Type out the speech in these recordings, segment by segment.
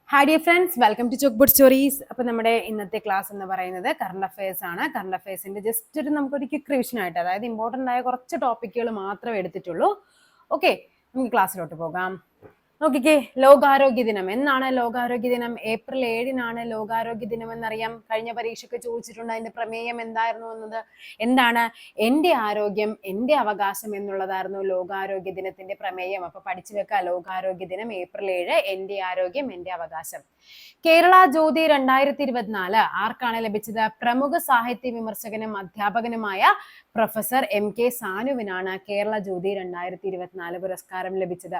Hi dear friends, welcome to chalk board stories. അപ്പോൾ നമ്മുടെ ഇന്നത്തെ ക്ലാസ് എന്ന് പറയുന്നത് കറണ്ട് അഫയേഴ്സ് ആണ്. കറണ്ട് അഫയേഴ്സിന്റെ ജസ്റ്റ് നമുക്കൊരു ക്വിക്ക് റിവിഷൻ ആയിട്ട്, അതായത് ഇമ്പോർട്ടൻ്റ് ആയ കുറച്ച് ടോപ്പിക്കുകൾ മാത്രമേ എടുത്തിട്ടുള്ളൂ. ഓക്കെ, നമുക്ക് ക്ലാസ്സിലോട്ട് പോകാം. നോക്കിക്കേ, ലോകാരോഗ്യ ദിനം എന്നാണ്? ലോകാരോഗ്യ ദിനം ഏപ്രിൽ 7-നാണ് ലോകാരോഗ്യ ദിനം എന്നറിയാം. കഴിഞ്ഞ പരീക്ഷയ്ക്ക് ചോദിച്ചിട്ടുണ്ട് അതിന്റെ പ്രമേയം എന്തായിരുന്നു എന്നത്. എന്താണ്? എന്റെ ആരോഗ്യം എന്റെ അവകാശം എന്നുള്ളതായിരുന്നു ലോകാരോഗ്യ ദിനത്തിന്റെ പ്രമേയം. അപ്പൊ പഠിച്ചു വെക്കുക, ലോകാരോഗ്യ ദിനം ഏപ്രിൽ 7, എന്റെ ആരോഗ്യം എന്റെ അവകാശം. കേരള ജ്യോതി 2024 ആർക്കാണ് ലഭിച്ചത്? പ്രമുഖ സാഹിത്യ വിമർശകനും അധ്യാപകനുമായ പ്രൊഫസർ MK സാനുവിനാണ് കേരള ജ്യോതി 2024 പുരസ്കാരം ലഭിച്ചത്.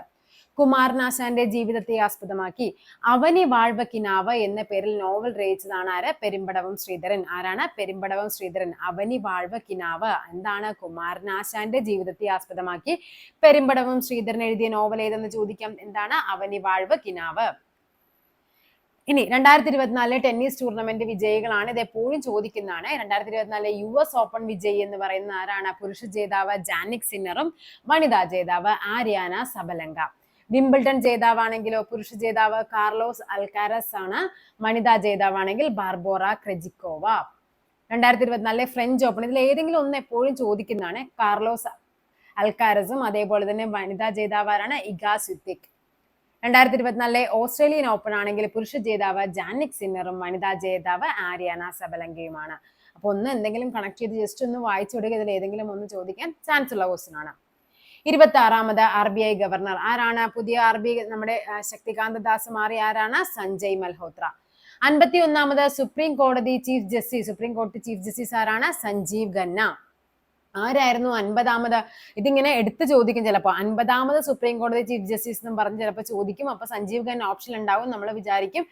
കുമാരനാശാന്റെ ജീവിതത്തെ ആസ്പദമാക്കി അവനി വാഴ്വ കിനാവ് എന്ന പേരിൽ നോവൽ രചിച്ചതാണ് ആര്? പെരുമ്പടവം ശ്രീധരൻ. ആരാണ്? പെരുമ്പടവം ശ്രീധരൻ. അവനി വാഴ്വ കിനാവ് എന്താണ്? കുമാരനാശാന്റെ ജീവിതത്തെ ആസ്പദമാക്കി പെരുമ്പടവം ശ്രീധരൻ എഴുതിയ നോവൽ ഏതെന്ന് ചോദിക്കാം. എന്താണ്? അവനി വാഴ്വ കിനാവ്. ഇനി 2024 ടെന്നീസ് ടൂർണമെന്റ് വിജയികളാണ്. ഇത് എപ്പോഴും ചോദിക്കുന്നതാണ്. 2024 US ഓപ്പൺ വിജയി എന്ന് പറയുന്ന ആരാണ്? പുരുഷ ജേതാവ് ജാനിക് സിന്നറും വനിതാ ജേതാവ് ആര്യാന സബലങ്ക. വിംബിൾട്ടൺ ജേതാവാണെങ്കിലോ പുരുഷ ജേതാവ് കാർലോസ് അൽക്കാരസ് ആണ്. വനിതാ ജേതാവാണെങ്കിൽ ബാർബോറ ക്രെജിക്കോവ. 2024 ഫ്രഞ്ച് ഓപ്പൺ, ഇതിൽ ഏതെങ്കിലും ഒന്ന് എപ്പോഴും ചോദിക്കുന്നതാണ്. കാർലോസ് അൽക്കാരസും അതേപോലെ തന്നെ വനിതാ ജേതാവാണ് ഇഗ സ്വിത്തിക്. 2024 ഓസ്ട്രേലിയൻ ഓപ്പൺ ആണെങ്കിൽ പുരുഷ ജേതാവ് ജാനിക് സിന്നറും വനിതാ ജേതാവ് ആര്യാന സബലങ്കയുമാണ്. അപ്പൊ ഒന്ന് എന്തെങ്കിലും കണക്ട് ചെയ്ത് ജസ്റ്റ് ഒന്ന് വായിച്ചു കൊടുക്കുക. ഇതിൽ ഏതെങ്കിലും ഒന്ന് ചോദിക്കാൻ ചാൻസ് ഉള്ള ക്വസ്റ്റ്യൻ ആണ്. 26ാമത് RBI ഗവർണർ ആരാണ്? പുതിയ RBI നമ്മുടെ ശക്തികാന്ത ദാസ് മാറി ആരാണ്? സഞ്ജയ് മൽഹോത്ര. 51ാമത് സുപ്രീം കോടതി ചീഫ് ജസ്റ്റിസ് ആരാണ്? സഞ്ജീവ് ഖന്ന. ആരായിരുന്നു 50ാമത്? ഇതിങ്ങനെ എടുത്ത് ചോദിക്കും ചിലപ്പോൾ. 50ാമത് സുപ്രീം കോടതി ചീഫ് ജസ്റ്റിസ് എന്നും പറഞ്ഞ് ചിലപ്പോൾ ചോദിക്കും. അപ്പൊ സഞ്ജീവ് ഖന്ന ഓപ്ഷൻ ഉണ്ടാവും. നമ്മൾ വിചാരിക്കും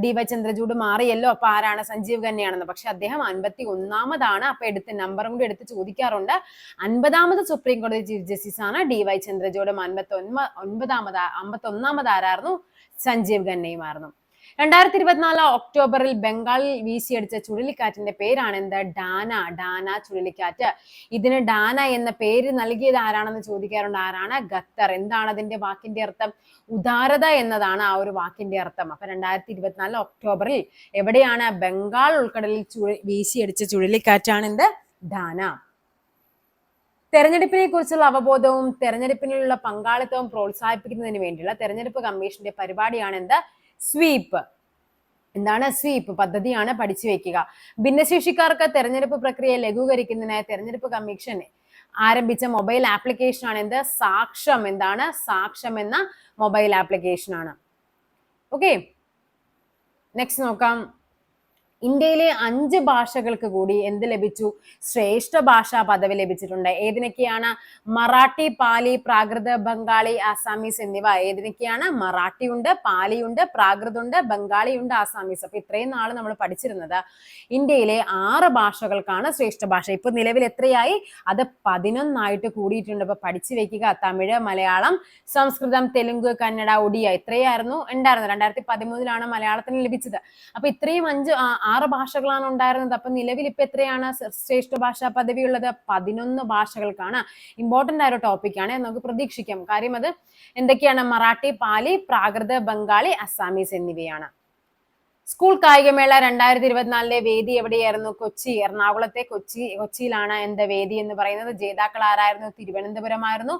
DY ചന്ദ്രചൂഡ് മാറിയല്ലോ, അപ്പൊ ആരാണ്? സഞ്ജീവ് ഖന്നയാണെന്ന്. പക്ഷെ അദ്ദേഹം 51ാമതാണ്. അപ്പൊ എടുത്ത് നമ്പറും കൂടി എടുത്ത് ചോദിക്കാറുണ്ട്. 50ാമത് സുപ്രീം കോടതി ചീഫ് ജസ്റ്റിസ് ആണ് DY ചന്ദ്രചൂഡും. 51ാമത് ആരായിരുന്നു? സഞ്ജീവ് ഖന്നയുമായിരുന്നു. 2024 ഒക്ടോബറിൽ ബംഗാളിൽ വീശിയടിച്ച ചുഴലിക്കാറ്റിന്റെ പേരാണ് എന്ത്? ഡാന ചുഴലിക്കാറ്റ്. ഇതിന് ഡാന എന്ന പേര് നൽകിയത് ആരാണെന്ന് ചോദിക്കാറുണ്ട്. ആരാണ്? ഖത്തർ. എന്താണ് അതിന്റെ വാക്കിന്റെ അർത്ഥം? ഉദാരത എന്നതാണ് ആ ഒരു വാക്കിന്റെ അർത്ഥം. അപ്പൊ 2024 ഒക്ടോബറിൽ എവിടെയാണ്? ബംഗാൾ ഉൾക്കടലിൽ വീശിയടിച്ച ചുഴലിക്കാറ്റാണ് എന്ത്? ഡാന. തെരഞ്ഞെടുപ്പിനെ കുറിച്ചുള്ള അവബോധവും തെരഞ്ഞെടുപ്പിനുള്ള പങ്കാളിത്തവും പ്രോത്സാഹിപ്പിക്കുന്നതിന് വേണ്ടിയുള്ള തെരഞ്ഞെടുപ്പ് കമ്മീഷന്റെ പരിപാടിയാണ് എന്ത്? സ്വീപ്പ്. എന്താണ്? സ്വീപ്പ് പദ്ധതിയാണ്. പഠിച്ചു വെക്കുക. ഭിന്നശേഷിക്കാർക്ക് തെരഞ്ഞെടുപ്പ് പ്രക്രിയ ലഘൂകരിക്കുന്നതിനായി തെരഞ്ഞെടുപ്പ് കമ്മീഷൻ ആരംഭിച്ച മൊബൈൽ ആപ്ലിക്കേഷൻ ആണ് എന്ത്? സാക്ഷം. എന്താണ്? സാക്ഷം എന്ന മൊബൈൽ ആപ്ലിക്കേഷൻ ആണ്. ഓക്കെ, നെക്സ്റ്റ് നോക്കാം. ഇന്ത്യയിലെ 5 ഭാഷകൾക്ക് കൂടി എന്ത് ലഭിച്ചു? ശ്രേഷ്ഠ ഭാഷാ പദവി ലഭിച്ചിട്ടുണ്ട്. ഏതിനൊക്കെയാണ്? മറാഠി, പാലി, പ്രാകൃത്, ബംഗാളി, ആസാമീസ് എന്നിവ. ഏതിനൊക്കെയാണ്? മറാഠി ഉണ്ട്, പാലി ഉണ്ട്, പ്രാകൃത് ഉണ്ട്, ബംഗാളി ഉണ്ട്, ആസാമീസ്. അപ്പൊ ഇത്രയും നാൾ നമ്മൾ പഠിച്ചിരുന്നത് ഇന്ത്യയിലെ 6 ഭാഷകൾക്കാണ് ശ്രേഷ്ഠ ഭാഷ. ഇപ്പൊ നിലവിൽ എത്രയായി? അത് 11 കൂടിയിട്ടുണ്ട്. അപ്പൊ പഠിച്ചു വെക്കുക. തമിഴ്, മലയാളം, സംസ്കൃതം, തെലുങ്ക്, കന്നഡ, ഒഡിയ ഇത്രയായിരുന്നു ഉണ്ടായിരുന്നത്. 2013 മലയാളത്തിന് ലഭിച്ചത്. അപ്പൊ ഇത്രയും 6 ഭാഷകളാണ് ഉണ്ടായിരുന്നത്. അപ്പൊ നിലവിൽ ഇപ്പൊ എത്രയാണ് ശ്രേഷ്ഠ ഭാഷാ പദവി ഉള്ളത്? 11 ഭാഷകൾക്കാണ്. ഇമ്പോർട്ടന്റ് ആയ ഒരു ടോപ്പിക്കാണ്, നമുക്ക് പ്രതീക്ഷിക്കാം. കാര്യം അത് എന്തൊക്കെയാണ്? മറാഠി, പാലി, പ്രാകൃത്, ബംഗാളി, അസാമീസ് എന്നിവയാണ്. സ്കൂൾ കായികമേള 2024 വേദി എവിടെയായിരുന്നു? കൊച്ചി. എറണാകുളത്തെ കൊച്ചിയിലാണ് എന്ത് വേദി എന്ന് പറയുന്നത്. ജേതാക്കൾ ആരായിരുന്നു? തിരുവനന്തപുരമായിരുന്നു.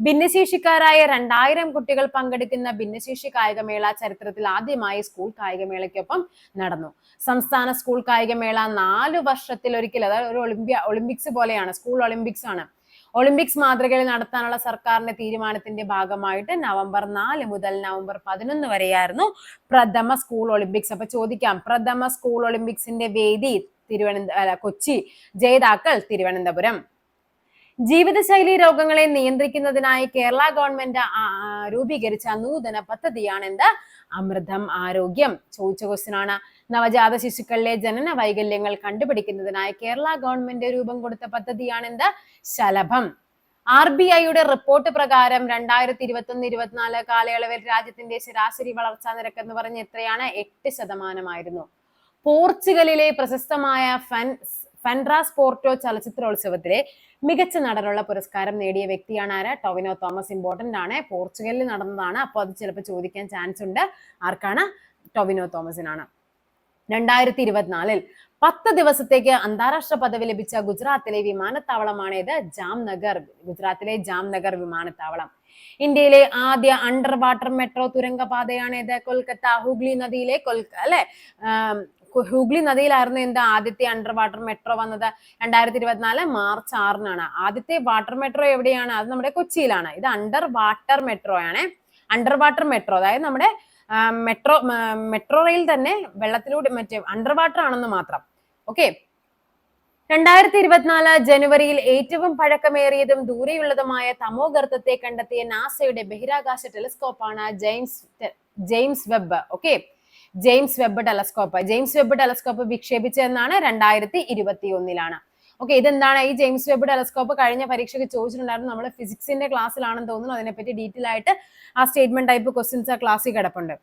ഭിന്നശേഷിക്കാരായ 2000 കുട്ടികൾ പങ്കെടുക്കുന്ന ഭിന്നശേഷി കായികമേള ചരിത്രത്തിൽ ആദ്യമായി സ്കൂൾ കായികമേളയ്ക്കൊപ്പം നടന്നു. സംസ്ഥാന സ്കൂൾ കായികമേള 4 വർഷത്തിൽ ഒരിക്കൽ, അതായത് ഒരു ഒളിമ്പിക്സ് പോലെയാണ്, സ്കൂൾ ഒളിമ്പിക്സ് ആണ്. ഒളിമ്പിക്സ് മാതൃകയിൽ നടത്താനുള്ള സർക്കാരിന്റെ തീരുമാനത്തിന്റെ ഭാഗമായിട്ട് നവംബർ 4 മുതൽ നവംബർ 11 വരെയായിരുന്നു പ്രഥമ സ്കൂൾ ഒളിമ്പിക്സ്. അപ്പൊ ചോദിക്കാം, പ്രഥമ സ്കൂൾ ഒളിമ്പിക്സിന്റെ വേദി കൊച്ചി, ജേതാക്കൾ തിരുവനന്തപുരം. ജീവിതശൈലി രോഗങ്ങളെ നിയന്ത്രിക്കുന്നതിനായി കേരള ഗവൺമെന്റ് രൂപീകരിച്ച നൂതന പദ്ധതിയാണ് എന്ത്? അമൃതം ആരോഗ്യം. ചോദിച്ച ക്വസ്റ്റ്യൻ ആണ്. നവജാത ശിശുക്കളിലെ ജനന വൈകല്യങ്ങൾ കണ്ടുപിടിക്കുന്നതിനായി കേരള ഗവൺമെന്റ് രൂപം കൊടുത്ത പദ്ധതിയാണ് എന്ത്? ശലഭം. RBIയുടെ റിപ്പോർട്ട് പ്രകാരം 2021-24 കാലയളവിൽ രാജ്യത്തിന്റെ ശരാശരി വളർച്ചാ നിരക്ക് എന്ന് പറഞ്ഞ എത്രയാണ്? 8% പോർച്ചുഗലിലെ പ്രശസ്തമായ ഫെൻഡ്രാസ് പോർട്ടോ ചലച്ചിത്രോത്സവത്തിലെ മികച്ച നടനുള്ള പുരസ്കാരം നേടിയ വ്യക്തിയാണ് ആര്? ടൊവിനോ തോമസ്. ഇമ്പോർട്ടന്റ് ആണ്, പോർച്ചുഗലിൽ നടന്നതാണ്, അപ്പോൾ അത് ചിലപ്പോൾ ചോദിക്കാൻ ചാൻസ് ഉണ്ട്. ആർക്കാണ്? ടൊവിനോ തോമസിനാണ്. 2024 10 ദിവസത്തേക്ക് അന്താരാഷ്ട്ര പദവി ലഭിച്ച ഗുജറാത്തിലെ വിമാനത്താവളമാണ് ഇത്? ജാംനഗർ. ഗുജറാത്തിലെ ജാംനഗർ വിമാനത്താവളം. ഇന്ത്യയിലെ ആദ്യ അണ്ടർ വാട്ടർ മെട്രോ തുരങ്കപാതയാണ് ഇത്? കൊൽക്കത്ത. ഹൂഗ്ലി നദിയിലെ അല്ലെ ഹൂഗ്ലി നദിയിലായിരുന്നു എന്താ ആദ്യത്തെ അണ്ടർ വാട്ടർ മെട്രോ വന്നത്? 2024 മാർച്ച് 6-നാണ്. ആദ്യത്തെ വാട്ടർ മെട്രോ എവിടെയാണ്? അത് നമ്മുടെ കൊച്ചിയിലാണ്. ഇത് അണ്ടർ വാട്ടർ മെട്രോ ആണ്. അണ്ടർ വാട്ടർ മെട്രോ, അതായത് നമ്മുടെ മെട്രോ റെയിൽ തന്നെ വെള്ളത്തിലൂടെ മറ്റേ അണ്ടർ വാട്ടർ ആണെന്ന് മാത്രം. ഓക്കെ. 2024 ജനുവരിയിൽ ഏറ്റവും പഴക്കമേറിയതും ദൂരെയുള്ളതുമായ തമോഗർത്തത്തെ കണ്ടെത്തിയ നാസയുടെ ബഹിരാകാശ ടെലിസ്കോപ്പാണ് James Webb. Okay, James Webb telescope. James Webb telescope വിക്ഷേപിച്ചതെന്നാണ് 2021-ലാണ്. ഓക്കെ, ഇതെന്താണ്? ഈ ജെയിംസ് വെബ് ടെലസ്കോപ്പ് കഴിഞ്ഞ പരീക്ഷയ്ക്ക് ചോദിച്ചിട്ടുണ്ടായിരുന്നു. നമ്മൾ ഫിസിക്സിന്റെ ക്ലാസ്സിലാണെന്ന് തോന്നുന്നു. അതിനെപ്പറ്റി ഡീറ്റെയിൽ ആയിട്ട് ആ സ്റ്റേറ്റ്മെന്റ് ടൈപ്പ് ക്വസ്റ്റ്യൻസ് ആ ക്ലാസ്സിൽ കിടപ്പുണ്ട്.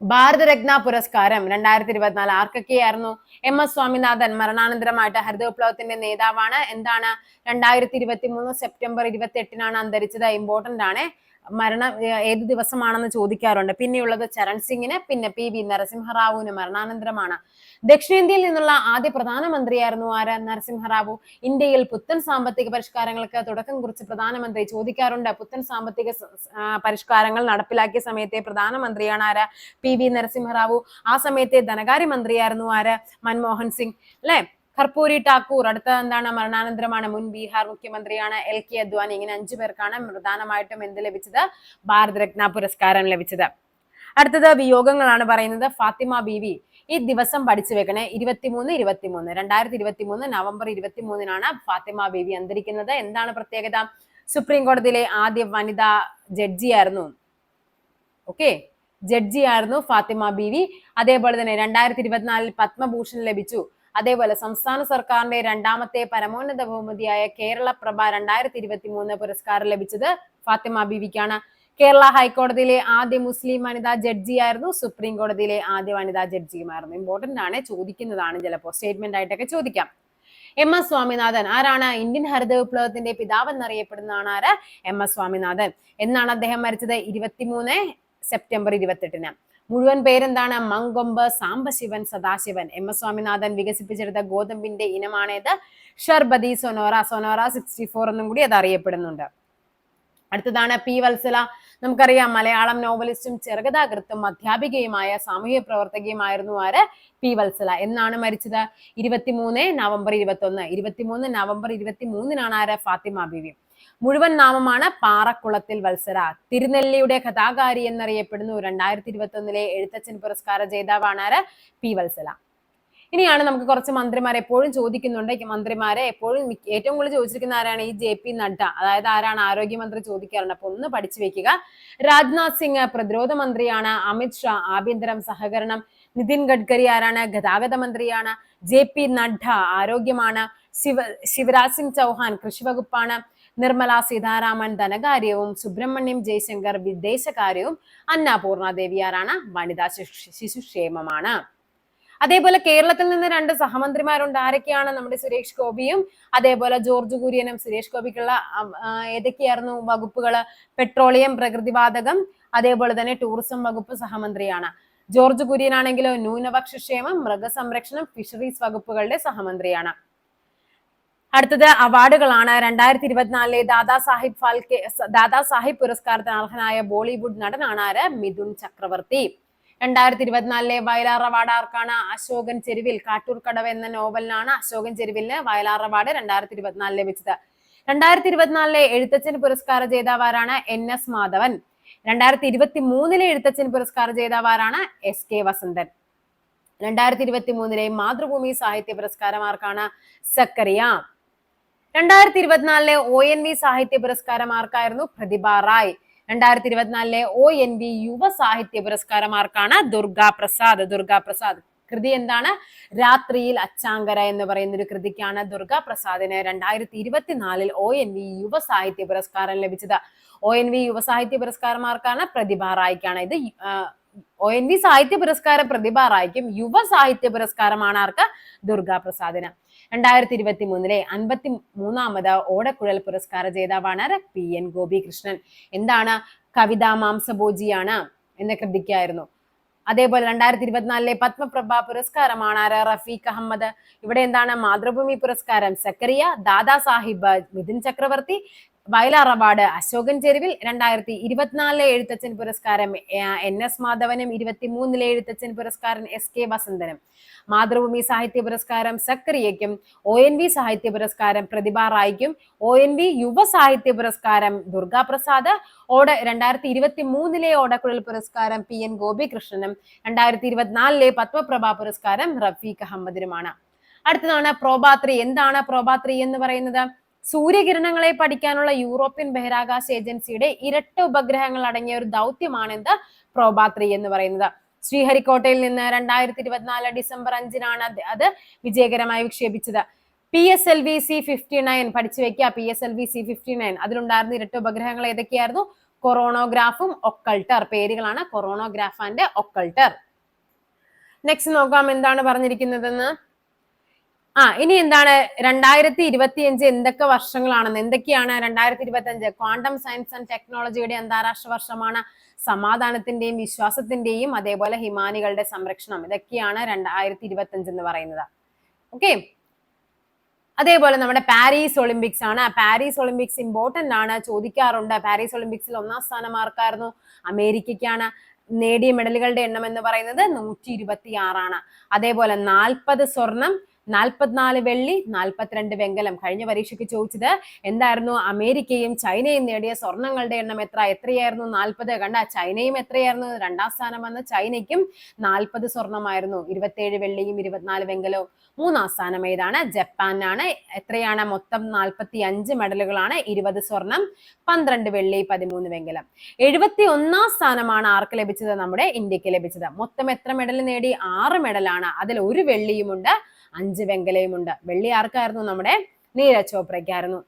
ഭാരതരത്ന പുരസ്കാരം 2024 ആർക്കൊക്കെയായിരുന്നു? MS സ്വാമിനാഥൻ. മരണാനന്തരമായിട്ട് ഹരിതവിപ്ലവത്തിന്റെ നേതാവാണ്. എന്താണ്? 2023 സെപ്റ്റംബർ 28-നാണ് അന്തരിച്ചത്. ഇമ്പോർട്ടന്റ് ആണ്. മരണം ഏത് ദിവസമാണെന്ന് ചോദിക്കാറുണ്ട്. പിന്നെയുള്ളത് ചരൺ സിംഗിന്, പിന്നെ PV നരസിംഹറാവുവിന് മരണാനന്തരമാണ്. ദക്ഷിണേന്ത്യയിൽ നിന്നുള്ള ആദ്യ പ്രധാനമന്ത്രിയായിരുന്നു ആര്? നരസിംഹറാവു. ഇന്ത്യയിൽ പുത്തൻ സാമ്പത്തിക പരിഷ്കാരങ്ങൾക്ക് തുടക്കം കുറിച്ച് പ്രധാനമന്ത്രി. ചോദിക്കാറുണ്ട്. പുത്തൻ സാമ്പത്തിക പരിഷ്കാരങ്ങൾ നടപ്പിലാക്കിയ സമയത്തെ പ്രധാനമന്ത്രിയാണ് ആര്? PV നരസിംഹറാവു. ആ സമയത്തെ ധനകാര്യ മന്ത്രിയായിരുന്നു ആര്? മൻമോഹൻ സിംഗ്. അല്ലെ? കർപ്പൂരി ഠാക്കൂർ. അടുത്ത എന്താണ്? മരണാനന്തരമാണ്. മുൻ ബീഹാർ മുഖ്യമന്ത്രിയാണ് LK അദ്വാനി. ഇങ്ങനെ 5 പേർക്കാണ് പ്രധാനമായിട്ടും എന്ത് ലഭിച്ചത്? ഭാരതരത്ന പുരസ്കാരം ലഭിച്ചത്. അടുത്തത് വിയോഗങ്ങളാണ് പറയുന്നത്. ഫാത്തിമ ബീവി. ഈ ദിവസം പഠിച്ചു വെക്കണേ. 2023 നവംബർ 23-നാണ് ഫാത്തിമ ബീവി അന്തരിക്കുന്നത്. എന്താണ് പ്രത്യേകത? സുപ്രീം കോടതിയിലെ ആദ്യ വനിതാ ജഡ്ജിയായിരുന്നു. ഓക്കെ, ജഡ്ജിയായിരുന്നു ഫാത്തിമ ബീവി. അതേപോലെ തന്നെ 2024 പത്മഭൂഷൺ ലഭിച്ചു. അതേപോലെ സംസ്ഥാന സർക്കാരിന്റെ രണ്ടാമത്തെ പരമോന്നത ബഹുമതിയായ കേരള പ്രഭ 2023 പുരസ്കാരം ലഭിച്ചത് ഫാത്തിമ ബീവിക്കാണ്. കേരള ഹൈക്കോടതിയിലെ ആദ്യ മുസ്ലിം വനിതാ ജഡ്ജിയായിരുന്നു. സുപ്രീം കോടതിയിലെ ആദ്യ വനിതാ ജഡ്ജിയുമായിരുന്നു. ഇമ്പോർട്ടന്റ് ആണ്, ചോദിക്കുന്നതാണ്, ചിലപ്പോൾ സ്റ്റേറ്റ്മെന്റ് ആയിട്ടൊക്കെ ചോദിക്കാം. MS സ്വാമിനാഥൻ ആരാണ്? ഇന്ത്യൻ ഹരിത വിപ്ലവത്തിന്റെ പിതാവ് എന്നറിയപ്പെടുന്നതാണ് ആര്? MS സ്വാമിനാഥൻ. എന്നാണ് അദ്ദേഹം മരിച്ചത്? 23 സെപ്റ്റംബർ 28-ന്. മുഴുവൻ പേരെന്താണ്? മങ്കൊമ്പ് സാംബശിവൻ സദാശിവൻ. MS സ്വാമിനാഥൻ വികസിപ്പിച്ചെടുത്ത ഗോതമ്പിന്റെ ഇനമാണേത്? ഷർബതി സൊനോറ. സൊനോറ 64 എന്നും കൂടി അത് അറിയപ്പെടുന്നുണ്ട്. അടുത്തതാണ് P വത്സല. നമുക്കറിയാം, മലയാളം നോവലിസ്റ്റും ചെറുകഥാകൃത്തും അധ്യാപികയുമായ സാമൂഹ്യ പ്രവർത്തകയുമായിരുന്നു ആര്? P വത്സല. എന്നാണ് മരിച്ചത്? 23 നവംബർ 21. 23 നവംബർ 23-നാണ് ആര്? ഫാത്തിമ ബീവി. മുഴുവൻ നാമമാണ് പാറക്കുളത്തിൽ വത്സര. തിരുനെല്ലിയുടെ കഥാകാരി എന്നറിയപ്പെടുന്നു. 2021 എഴുത്തച്ഛൻ പുരസ്കാര ജേതാവാണ് ആര്? P വത്സല. ഇനിയാണ് നമുക്ക് കുറച്ച് മന്ത്രിമാരെ എപ്പോഴും ചോദിക്കുന്നുണ്ട്. മന്ത്രിമാരെ എപ്പോഴും ഏറ്റവും കൂടുതൽ ചോദിച്ചിരിക്കുന്ന ആരാണ്? ഈ JP നഡ്ഡ. അതായത് ആരാണ്? ആരോഗ്യമന്ത്രി ചോദിക്കാറുണ്ട്. അപ്പൊ ഒന്ന് പഠിച്ചു വെക്കുക. രാജ്നാഥ് സിംഗ് പ്രതിരോധ മന്ത്രിയാണ്. അമിത് ഷാ ആഭ്യന്തരം സഹകരണം. നിതിൻ ഗഡ്കരി ആരാണ്? ഗതാഗത മന്ത്രിയാണ്. JP നഡ്ഡ ആരോഗ്യമാണ്. ശിവരാജ് സിംഗ് ചൗഹാൻ കൃഷി വകുപ്പാണ്. നിർമ്മല സീതാരാമൻ ധനകാര്യവും. സുബ്രഹ്മണ്യം ജയശങ്കർ വിദേശകാര്യവും. അന്നപൂർണ ദേവി ആരാണ്? വനിതാ ശിശുക്ഷേമമാണ്. അതേപോലെ കേരളത്തിൽ നിന്ന് 2 സഹമന്ത്രിമാരുണ്ട്. ആരൊക്കെയാണ്? നമ്മുടെ സുരേഷ് ഗോപിയും അതേപോലെ ജോർജ് കുര്യനും. സുരേഷ് ഗോപിക്കുള്ള ഏതൊക്കെയായിരുന്നു വകുപ്പുകൾ? പെട്രോളിയം, പ്രകൃതിവാതകം, അതേപോലെ തന്നെ ടൂറിസം വകുപ്പ് സഹമന്ത്രിയാണ്. ജോർജ് കുര്യൻ ആണെങ്കിലോ ന്യൂനപക്ഷക്ഷേമം, മൃഗസംരക്ഷണം, ഫിഷറീസ് വകുപ്പുകളുടെ സഹമന്ത്രിയാണ്. അടുത്തത് അവാർഡുകളാണ്. 2024 ദാദാസാഹിബ് പുരസ്കാരത്തിന് അർഹനായ ബോളിവുഡ് നടനാണ് ആര്? മിഥുൻ ചക്രവർത്തി. 2024 വയലാർ അവാർഡ് ആർക്കാണ്? അശോകൻ ചെരുവിൽ. കാട്ടൂർ കടവ് എന്ന നോവലിനാണ് അശോകൻ ചെരുവിലിന് വയലാർ അവാർഡ് 2024 ലഭിച്ചത്. 2024 എഴുത്തച്ഛൻ പുരസ്കാര ജേതാവ് ആരാണ്? NS മാധവൻ. 2023 എഴുത്തച്ഛൻ പുരസ്കാര ജേതാവ് ആരാണ്? SK വസന്തൻ. 2023 മാതൃഭൂമി സാഹിത്യ പുരസ്കാരം ആർക്കാണ്? സക്കറിയ. 2024 ONV സാഹിത്യ പുരസ്കാരം ആർക്കായിരുന്നു? പ്രതിഭ റായ്. 2024 ONV യുവ സാഹിത്യ പുരസ്കാരം ആർക്കാണ്? ദുർഗാ പ്രസാദ്. കൃതി എന്താണ്? രാത്രിയിൽ അച്ചാങ്കര എന്ന് പറയുന്ന ഒരു കൃതിക്കാണ് ദുർഗാ പ്രസാദിന് 2024 ONV യുവ സാഹിത്യ പുരസ്കാരം ലഭിച്ചത്. ONV യുവ സാഹിത്യ പുരസ്കാരം ആർക്കാണ്? പ്രതിഭ റായ്ക്കാണ്. ഇത് ONV സാഹിത്യ പുരസ്കാരം പ്രതിഭ റായിക്കും. യുവ സാഹിത്യ പുരസ്കാരമാണ് ആർക്ക്? ദുർഗാ പ്രസാദിന്. 2023 53ാമത് ഓടക്കുഴൽ പുരസ്കാര ജേതാവാണ് PN ഗോപികൃഷ്ണൻ. എന്താണ്? കവിതാ മാംസഭോജിയാണ് എന്ന കൃതിക്കായിരുന്നു. അതേപോലെ 2024 പത്മപ്രഭ പുരസ്കാരമാണ് ആര്? റഫീഖ് അഹമ്മദ്. ഇവിടെ എന്താണ്? മാതൃഭൂമി പുരസ്കാരം സക്കറിയ, ദാദാ സാഹിബ് മിഥുൻ ചക്രവർത്തി, വയലാർ അവാർഡ് അശോകൻ ചെരുവിൽ. 2024 എഴുത്തച്ഛൻ പുരസ്കാരം NS മാധവനും, 23 എഴുത്തച്ഛൻ പുരസ്കാരം SK വസന്തനും. മാതൃഭൂമി സാഹിത്യ പുരസ്കാരം സക്കറിയയ്ക്കും, ONV സാഹിത്യ പുരസ്കാരം പ്രതിഭ റായിക്കും, ONV യുവ സാഹിത്യ പുരസ്കാരം ദുർഗാ പ്രസാദ്, 2023 ഓടക്കുഴൽ പുരസ്കാരം PN ഗോപികൃഷ്ണനും, 2024 പത്മപ്രഭ പുരസ്കാരം റഫീഖ് അഹമ്മദിനുമാണ്. അടുത്തതാണ് പ്രോബാത്രി. എന്താണ് പ്രോബാത്രി എന്ന് പറയുന്നത്? സൂര്യകിരണങ്ങളെ പഠിക്കാനുള്ള യൂറോപ്യൻ ബഹിരാകാശ ഏജൻസിയുടെ ഇരട്ട ഉപഗ്രഹങ്ങൾ അടങ്ങിയ ഒരു ദൗത്യമാണ് എന്ത്? പ്രോബാത്രി എന്ന് പറയുന്നത്. ശ്രീഹരിക്കോട്ടയിൽ നിന്ന് 2024 ഡിസംബർ 5-നാണ് അത് വിജയകരമായി വിക്ഷേപിച്ചത്. PSLV C59 പഠിച്ചു വെക്കുക. PSLV C59 അതിലുണ്ടായിരുന്ന ഇരട്ട ഉപഗ്രഹങ്ങൾ ഏതൊക്കെയായിരുന്നു? കൊറോണോഗ്രാഫും ഒക്കൾട്ടർ. പേരുകളാണ് കൊറോണോഗ്രാഫ് ആൻഡ് ഒക്കൾട്ടർ. നെക്സ്റ്റ് നോക്കാം എന്താണ് പറഞ്ഞിരിക്കുന്നതെന്ന്. ഇനി എന്താണ് 2025 എന്തൊക്കെ വർഷങ്ങളാണെന്ന്. എന്തൊക്കെയാണ് 2025? ക്വാണ്ടം സയൻസ് ആൻഡ് ടെക്നോളജിയുടെ അന്താരാഷ്ട്ര വർഷമാണ്. സമാധാനത്തിന്റെയും വിശ്വാസത്തിന്റെയും അതേപോലെ ഹിമാനികളുടെ സംരക്ഷണം, ഇതൊക്കെയാണ് 2025 എന്ന് പറയുന്നത്. ഓക്കെ. അതേപോലെ നമ്മുടെ പാരീസ് ഒളിമ്പിക്സ് ആണ്. പാരീസ് ഒളിമ്പിക്സ് ഇമ്പോർട്ടന്റ് ആണ്, ചോദിക്കാറുണ്ട്. പാരീസ് ഒളിമ്പിക്സിൽ 1ാം സ്ഥാനം ആർക്കായിരുന്നു? അമേരിക്കയ്ക്കാണ്. നേടിയ മെഡലുകളുടെ എണ്ണം എന്ന് പറയുന്നത് 126 ആണ്. അതേപോലെ 40 സ്വർണം, 44 വെള്ളി, 42 വെങ്കലം. കഴിഞ്ഞ പരീക്ഷയ്ക്ക് ചോദിച്ചത് എന്തായിരുന്നു? അമേരിക്കയും ചൈനയും നേടിയ സ്വർണങ്ങളുടെ എണ്ണം എത്രയായിരുന്നു? 40. കണ്ട, ചൈനയും എത്രയായിരുന്നു? 2ാം സ്ഥാനം വന്ന ചൈനയ്ക്കും 40 സ്വർണമായിരുന്നു. 27 വെള്ളിയും 24 വെങ്കലവും. 3ാം സ്ഥാനം ഏതാണ്? ജപ്പാനാണ്. എത്രയാണ്? മൊത്തം 45 മെഡലുകളാണ്. 20 സ്വർണം, 12 വെള്ളി, 13 വെങ്കലം. 71ാം സ്ഥാനമാണ് ആർക്ക് ലഭിച്ചത്? നമ്മുടെ ഇന്ത്യക്ക് ലഭിച്ചത്. മൊത്തം എത്ര മെഡൽ നേടി? 6 മെഡലാണ്. അതിൽ 1 വെള്ളിയുമുണ്ട്, 5 വെങ്കലയുമുണ്ട്. വെള്ളി ആർക്കായിരുന്നു? നമ്മുടെ നീരജ് ചോപ്രയ്ക്കായിരുന്നു.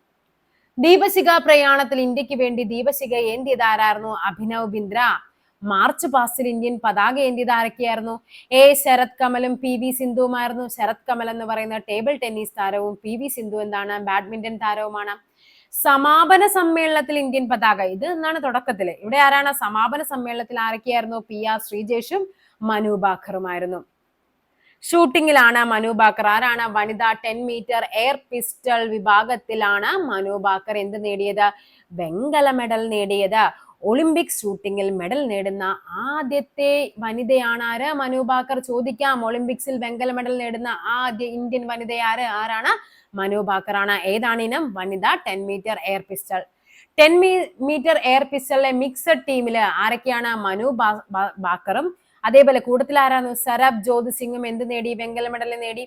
ദീപശിഖ പ്രയാണത്തിൽ ഇന്ത്യക്ക് വേണ്ടി ദീപശിഖ ഏന്തിയത് ആരായിരുന്നു? അഭിനവ് ബിന്ദ്ര. മാർച്ച് പാസ്റ്റിൽ ഇന്ത്യൻ പതാക ഏന്തിയത് ആരൊക്കെയായിരുന്നു? ശരത് കമലും PV സിന്ധുവുമായിരുന്നു. ശരത് കമൽ എന്ന് പറയുന്ന ടേബിൾ ടെന്നീസ് താരവും PV സിന്ധു എന്താണ്? ബാഡ്മിന്റൺ താരവുമാണ്. സമാപന സമ്മേളനത്തിൽ ഇന്ത്യൻ പതാക, ഇത് എന്നാണ് തുടക്കത്തില്. ഇവിടെ ആരാണ്? സമാപന സമ്മേളനത്തിൽ ആരൊക്കെയായിരുന്നു? PR ശ്രീജേഷും മനു ഭാക്കറുമായിരുന്നു. ഷൂട്ടിങ്ങിലാണ് മനു ഭാക്കർ. ആരാണ്? വനിതാ 10 മീറ്റർ എയർ പിസ്റ്റൾ വിഭാഗത്തിലാണ് മനു ഭാക്കർ എന്ത് നേടിയത്? വെങ്കല മെഡൽ നേടിയത്. ഒളിമ്പിക്സ് ഷൂട്ടിങ്ങിൽ മെഡൽ നേടുന്ന ആദ്യത്തെ വനിതയാണ് ആര്? മനു ഭാക്കർ. ചോദിക്കാം, ഒളിമ്പിക്സിൽ വെങ്കല മെഡൽ നേടുന്ന ആദ്യ ഇന്ത്യൻ വനിത ആരാണ്? മനു ഭാക്കർ ആണ്. ഏതാണ് ഇനം? വനിതാ 10 metre air pistol. 10 metre air പിസ്റ്റളിലെ മിക്സഡ് ടീമില് ആരൊക്കെയാണ്? മനു ഭാക്കറും അതേപോലെ കൂട്ടത്തിൽ ആരാണ്? സരബ് ജ്യോതി സിംഗും എന്ത് നേടി? വെങ്കല മെഡൽ നേടി.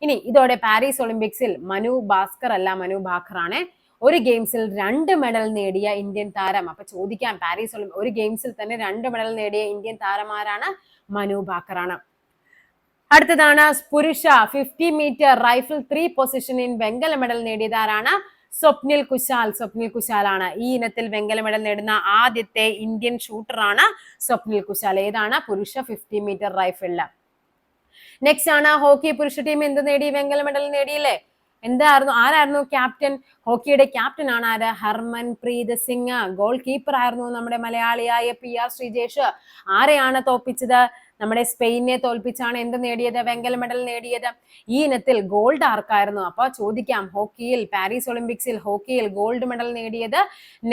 ഇനി ഇതോടെ പാരീസ് ഒളിമ്പിക്സിൽ മനു ഭാസ്കർ അല്ല, മനു ഭാക്കർ ആണ് ഒരു ഗെയിംസിൽ 2 മെഡൽ നേടിയ ഇന്ത്യൻ താരം. അപ്പൊ ചോദിക്കാം, പാരീസ് ഒരു ഗെയിംസിൽ തന്നെ 2 മെഡൽ നേടിയ ഇന്ത്യൻ താരം ആരാണ്? മനു ഭാക്കർ ആണ്. അടുത്തതാണ് പുരുഷ 50 മീറ്റർ റൈഫിൾ 3 പൊസിഷനിൽ വെങ്കല മെഡൽ നേടിയത് ആരാണ്? സ്വപ്നിൽ കുശാൽ. സ്വപ്നിൽ കുശാൽ ആണ് ഈ ഇനത്തിൽ വെങ്കല മെഡൽ നേടുന്ന ആദ്യത്തെ ഇന്ത്യൻ ഷൂട്ടറാണ് സ്വപ്നിൽ കുശാൽ. ഏതാണ്? പുരുഷ 50 മീറ്റർ റൈഫിളില്. നെക്സ്റ്റ് ആണ് ഹോക്കി പുരുഷ ടീം എന്ത് നേടി? വെങ്കല മെഡൽ നേടിയില്ലേ? എന്തായിരുന്നു? ആരായിരുന്നു ക്യാപ്റ്റൻ? ഹോക്കിയുടെ ക്യാപ്റ്റൻ ആണ് ആര്? ഹർമൻ പ്രീത് സിംഗ്. ഗോൾ കീപ്പർ ആയിരുന്നു നമ്മുടെ മലയാളിയായ PR ശ്രീജേഷ്. ആരെയാണ് തോൽപ്പിച്ചത്? നമ്മുടെ സ്പെയിനെ തോൽപ്പിച്ചാണ് എന്ത് നേടിയത്? വെങ്കല മെഡൽ നേടിയത്. ഈ ഇനത്തിൽ ഗോൾഡ് ആർക്കായിരുന്നു? അപ്പൊ ചോദിക്കാം, ഹോക്കിയിൽ പാരീസ് ഒളിമ്പിക്സിൽ ഹോക്കിയിൽ ഗോൾഡ് മെഡൽ നേടിയത്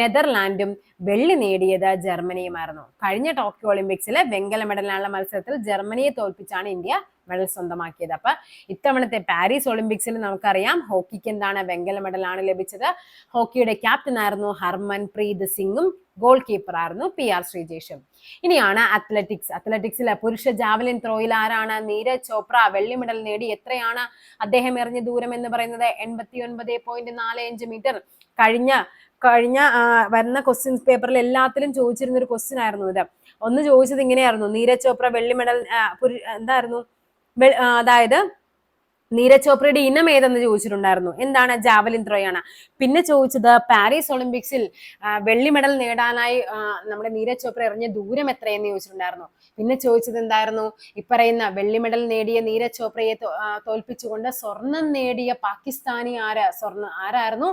നെതർലാൻഡും വെള്ളി നേടിയത് ജർമ്മനിയുമായിരുന്നു. കഴിഞ്ഞ ടോക്കിയോ ഒളിമ്പിക്സിലെ വെങ്കല മെഡലിനുള്ള മത്സരത്തിൽ ജർമ്മനിയെ തോൽപ്പിച്ചാണ് ഇന്ത്യ മെഡൽ സ്വന്തമാക്കിയത്. അപ്പൊ ഇത്തവണത്തെ പാരീസ് ഒളിമ്പിക്സിൽ നമുക്കറിയാം ഹോക്കിക്ക് എന്താണ്? വെങ്കല മെഡലാണ് ലഭിച്ചത്. ഹോക്കിയുടെ ക്യാപ്റ്റൻ ആയിരുന്നു ഹർമൻ പ്രീത് സിംഗും ഗോൾ കീപ്പർ ആയിരുന്നു PR ശ്രീജേഷും. ഇനിയാണ് അത്ലറ്റിക്സ്. അത്ലറ്റിക്സിലെ പുരുഷ ജാവലിൻ ത്രോയിൽ ആരാണ്? നീരജ് ചോപ്ര വെള്ളി മെഡൽ നേടി. എത്രയാണ് അദ്ദേഹം എറിഞ്ഞ ദൂരം എന്ന് പറയുന്നത്? 89.45 മീറ്റർ. കഴിഞ്ഞ വരുന്ന ക്വസ്റ്റ്യൻസ് പേപ്പറിൽ എല്ലാത്തിലും ചോദിച്ചിരുന്ന ഒരു ക്വസ്റ്റ്യൻ ആയിരുന്നു ഇത്. ഒന്ന് ചോദിച്ചത് ഇങ്ങനെയായിരുന്നു, നീരജ് ചോപ്ര വെള്ളി മെഡൽ എന്തായിരുന്നു? അതായത് നീരജ് ചോപ്രയുടെ ഇനം ഏതെന്ന് ചോദിച്ചിട്ടുണ്ടായിരുന്നു. എന്താണ്? ജാവലിൻ ത്രോ ആണ്. പിന്നെ ചോദിച്ചത് പാരീസ് ഒളിമ്പിക്സിൽ വെള്ളി മെഡൽ നേടാനായി നമ്മുടെ നീരജ് ചോപ്ര എറിഞ്ഞ ദൂരം എത്രയെന്ന് ചോദിച്ചിട്ടുണ്ടായിരുന്നു. പിന്നെ ചോദിച്ചത് എന്തായിരുന്നു? ഇപ്പറയുന്ന വെള്ളി മെഡൽ നേടിയ നീരജ് ചോപ്രയെ തോൽപ്പിച്ചുകൊണ്ട് സ്വർണം നേടിയ പാകിസ്ഥാനി ആരായിരുന്നു?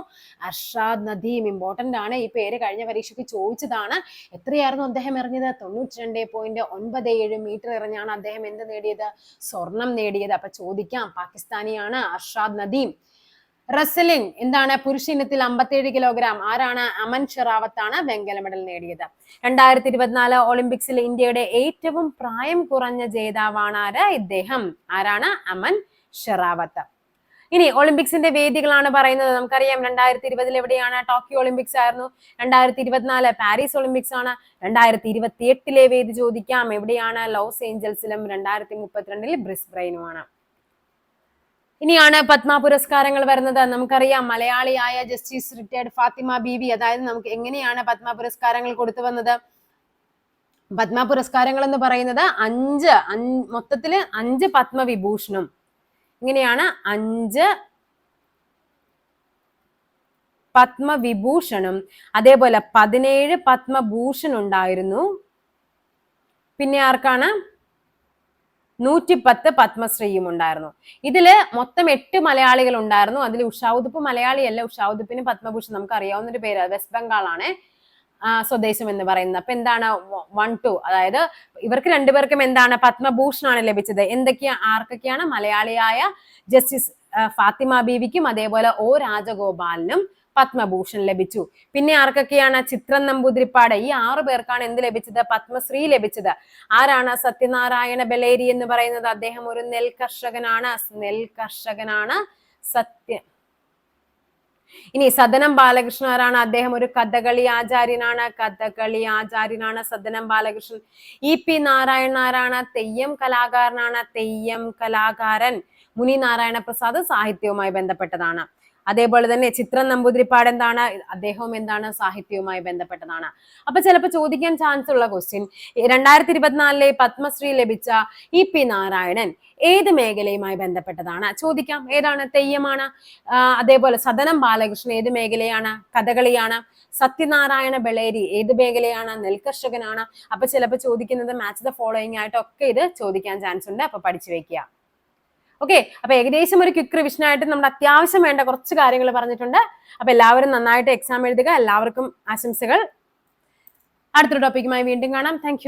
അർഷാദ് നദീം. ഇമ്പോർട്ടന്റ് ആണ്, ഈ പേര് കഴിഞ്ഞ പരീക്ഷയ്ക്ക് ചോദിച്ചതാണ്. എത്രയായിരുന്നു അദ്ദേഹം എറിഞ്ഞത്? 92.97 മീറ്റർ എറിഞ്ഞാണ് അദ്ദേഹം എന്ത് നേടിയത്? സ്വർണം നേടിയത്. അപ്പൊ ചോദിക്കാം, പാകിസ്ഥാനിയാണ് അർഷാദ് നദീം. റെസ്ലിംഗ് എന്താണ്? പുരുഷ ഇനത്തിൽ 57 കിലോഗ്രാം ആരാണ്? അമൻ ഷെറാവത്താണ് വെങ്കല മെഡൽ നേടിയത്. 2024 ഒളിമ്പിക്സിൽ ഇന്ത്യയുടെ ഏറ്റവും പ്രായം കുറഞ്ഞ ജേതാവാണ് ആര്? ഇദ്ദേഹം. ആരാണ്? അമൻ ഷെറാവത്ത്. ഇനി ഒളിമ്പിക്സിന്റെ വേദികളാണ് പറയുന്നത്. നമുക്കറിയാം 2020 എവിടെയാണ്? ടോക്കിയോ ഒളിമ്പിക്സ് ആയിരുന്നു. 2024 പാരീസ് ഒളിമ്പിക്സ് ആണ്. 2028 വേദി ചോദിക്കാം, എവിടെയാണ്? ലോസ് ഏഞ്ചൽസിലും. 2032 ബ്രിസ്ബെയിനുമാണ്. ഇനിയാണ് പത്മ പുരസ്കാരങ്ങൾ വരുന്നത്. നമുക്കറിയാം മലയാളിയായ ജസ്റ്റിസ് റിട്ടയർഡ് ഫാത്തിമ ബീവി, അതായത് നമുക്ക് എങ്ങനെയാണ് പത്മ പുരസ്കാരങ്ങൾ കൊടുത്തു വന്നത്? പത്മ പുരസ്കാരങ്ങൾ എന്ന് പറയുന്നത് മൊത്തത്തില് 5 പത്മവിഭൂഷണും, ഇങ്ങനെയാണ് 5 പത്മവിഭൂഷണും, അതേപോലെ 17 പത്മഭൂഷൺ ഉണ്ടായിരുന്നു. പിന്നെ ആർക്കാണ്? 110 പത്മശ്രീയും ഉണ്ടായിരുന്നു. ഇതില് മൊത്തം 8 മലയാളികൾ ഉണ്ടായിരുന്നു. അതിൽ ഉഷാ ഉദുപ്പ് മലയാളിയല്ല. ഉഷാ ഉദുപ്പിന് പത്മഭൂഷൺ നമുക്ക് അറിയാവുന്ന ഒരു പേര്, വെസ്റ്റ് ബംഗാൾ ആണ് സ്വദേശം എന്ന് പറയുന്നത്. അപ്പൊ എന്താണ് 1, 2, അതായത് ഇവർക്ക് രണ്ടുപേർക്കും എന്താണ്? പത്മഭൂഷണാണ് ലഭിച്ചത്. ആർക്കൊക്കെയാണ്? മലയാളിയായ ജസ്റ്റിസ് ഫാത്തിമ ബീവിക്കും അതേപോലെ ഒ രാജഗോപാലിനും പത്മഭൂഷൺ ലഭിച്ചു. പിന്നെ ആർക്കൊക്കെയാണ്? ചിത്രം നമ്പൂതിരിപ്പാട്. ഈ 6 പേർക്കാണ് എന്ത് ലഭിച്ചത്? പത്മശ്രീ ലഭിച്ചത്. ആരാണ്? സത്യനാരായണ ബലേരി എന്ന് പറയുന്നത്. അദ്ദേഹം ഒരു നെൽകർഷകനാണ്. ഇനി സദനം ബാലകൃഷ്ണൻ ആരാണ്? അദ്ദേഹം ഒരു കഥകളി ആചാര്യനാണ്. സദനം ബാലകൃഷ്ണൻ. ഇ.പി. നാരായണൻ ആരാണ്? തെയ്യം കലാകാരൻ. മുനി നാരായണ പ്രസാദ് സാഹിത്യവുമായി ബന്ധപ്പെട്ടതാണ്. അതേപോലെ തന്നെ ചിത്രം നമ്പൂതിരിപ്പാട് എന്താണ്? അദ്ദേഹവും എന്താണ്? സാഹിത്യവുമായി ബന്ധപ്പെട്ടതാണ്. അപ്പൊ ചിലപ്പോൾ ചോദിക്കാൻ ചാൻസ് ഉള്ള ക്വസ്റ്റ്യൻ, 2024 പത്മശ്രീ ലഭിച്ച ഇ.പി. നാരായണൻ ഏത് മേഖലയുമായി ബന്ധപ്പെട്ടതാണ്? ചോദിക്കാം. ഏതാണ്? തെയ്യമാണ്. അതേപോലെ സദനം ബാലകൃഷ്ണൻ ഏത് മേഖലയാണ്? കഥകളിയാണ്. സത്യനാരായണ ബളേരി ഏത് മേഖലയാണ്? നെൽകർഷകനാണ്. അപ്പൊ ചിലപ്പോൾ ചോദിക്കുന്നത് മാച്ച് ദ ഫോളോയിങ് ആയിട്ടൊക്കെ ഇത് ചോദിക്കാൻ ചാൻസ് ഉണ്ട്. അപ്പൊ പഠിച്ചു വെക്കുക. ഓക്കെ, അപ്പൊ ഏകദേശം ഒരു ക്വിക്ക് റിവിഷൻ ആയിട്ട് നമ്മുടെ അത്യാവശ്യം വേണ്ട കുറച്ച് കാര്യങ്ങൾ പറഞ്ഞിട്ടുണ്ട്. അപ്പൊ എല്ലാവരും നന്നായിട്ട് എക്സാം എഴുതുക. എല്ലാവർക്കും ആശംസകൾ. അടുത്തൊരു ടോപ്പിക്കുമായി വീണ്ടും കാണാം. താങ്ക്